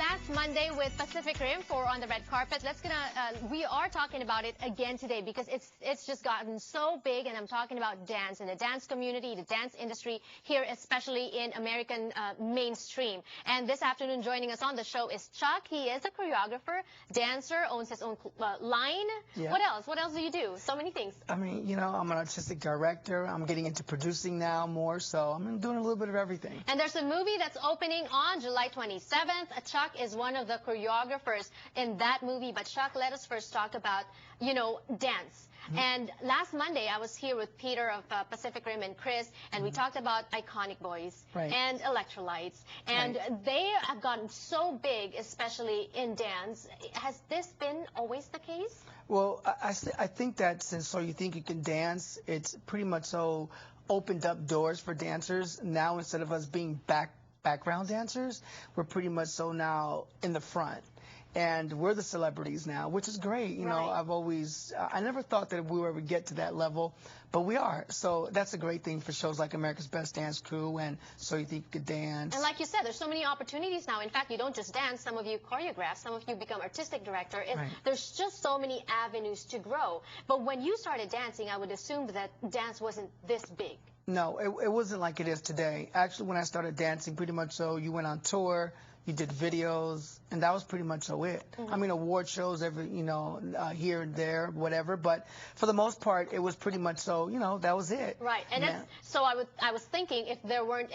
last Monday with Pacific Rim for On the Red Carpet. We are talking about it again today because it's just gotten so big, and I'm talking about dance and the dance community, the dance industry here, especially in American mainstream. And this afternoon, joining us on the show is Chuck. He is a choreographer, dancer, owns his own line. Yeah. What else? What else do you do? So many things. I mean, you know, I'm an artistic director. I'm getting into producing now more, so I'm doing a little bit of everything. And there's a movie that's opening on July 27th. Chuck is one of the choreographers in that movie. But Chuck, let us first talk about, you know, dance. And last Monday, I was here with Peter of Pacific Rim and Chris, and we talked about Iconic Boys and Electrolytes. And they have gotten so big, especially in dance. Has this been always the case? Well, I think that since So You Think You Can Dance, it's pretty much so opened up doors for dancers. Now, instead of us being background dancers, we're pretty much so now in the front. And we're the celebrities now, which is great. You know, I never thought that we would ever get to that level, but we are. So that's a great thing for shows like America's Best Dance Crew and So You Think You Could Dance. And like you said, there's so many opportunities now. In fact, you don't just dance. Some of you choreograph. Some of you become artistic director. There's just so many avenues to grow. But when you started dancing, I would assume that dance wasn't this big. No, it wasn't like it is today. Actually, when I started dancing, pretty much so you went on tour, you did videos, and that was pretty much so it. I mean, award shows here and there, whatever. But for the most part, it was pretty much so, you know, that was it. Right. And so I was thinking, if there weren't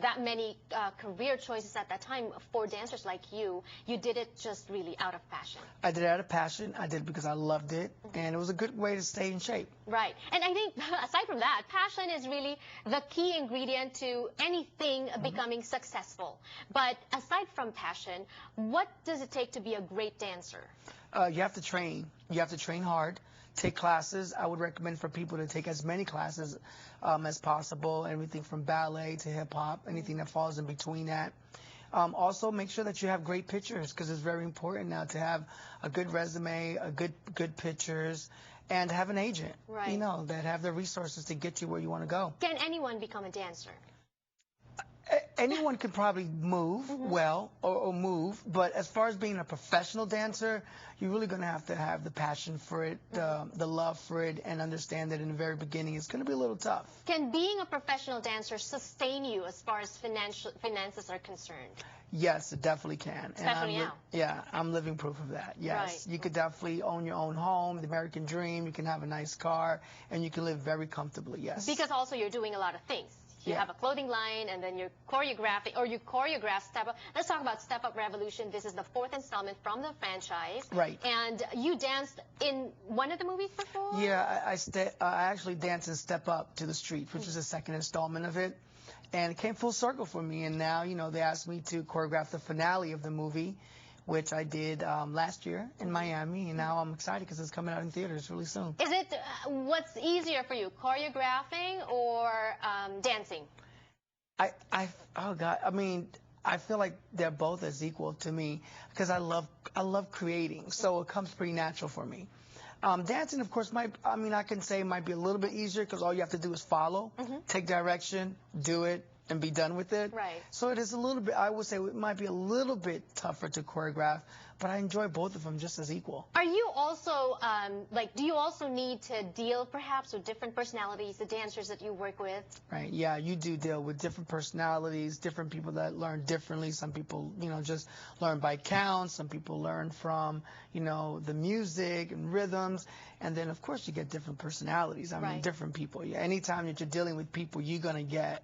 that many career choices at that time for dancers like you did it just really out of passion. I did it out of passion. I did it because I loved it, and it was a good way to stay in shape. Right. And I think, aside from that, passion is really the key ingredient to anything becoming successful. But aside from passion, what does it take to be a great dancer? You have to train. You have to train hard. Take classes. I would recommend for people to take as many classes as possible. Everything from ballet to hip hop, anything that falls in between that. Also, make sure that you have great pictures, because it's very important now to have a good resume, good pictures, and have an agent. You know, that have the resources to get you where you want to go. Can anyone become a dancer? Anyone could probably move well or move, but as far as being a professional dancer, you're really going to have the passion for it, the love for it, and understand that in the very beginning it's going to be a little tough. Can being a professional dancer sustain you as far as finances are concerned? Yes, it definitely can. Especially now. Yeah, I'm living proof of that. Yes, you could definitely own your own home, the American dream. You can have a nice car, and you can live very comfortably. Yes. Because also you're doing a lot of things. You have a clothing line, and then you're choreographing, or you choreograph Step Up. Let's talk about Step Up Revolution. This is the 4th installment from the franchise. Right. And you danced in one of the movies before? Yeah, I actually danced in Step Up to the Street, which is the 2nd installment of it. And it came full circle for me. And now, you know, they asked me to choreograph the finale of the movie, which I did last year in Miami, and now I'm excited because it's coming out in theaters really soon. Is it, what's easier for you, choreographing or dancing? Oh God, I mean, I feel like they're both as equal to me because I love creating, so it comes pretty natural for me. Dancing, of course, I can say might be a little bit easier because all you have to do is follow, take direction, do it, and be done with it. Right. So it is a little bit, I would say it might be a little bit tougher to choreograph, but I enjoy both of them just as equal. Are you also, do you also need to deal perhaps with different personalities, the dancers that you work with? Right, yeah, you do deal with different personalities, different people that learn differently. Some people, you know, just learn by count. Some people learn from, you know, the music and rhythms. And then, of course, you get different personalities. I mean, different people. Yeah, anytime that you're dealing with people, you're going to get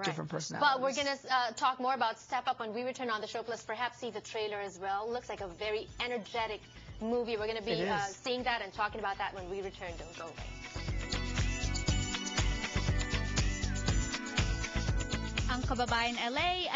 different personalities. But we're going to talk more about Step Up when we return on the show, plus perhaps see the trailer as well. Looks like a very energetic movie. We're going to be seeing that and talking about that when we return. Don't go away. Ang Kababayan LA,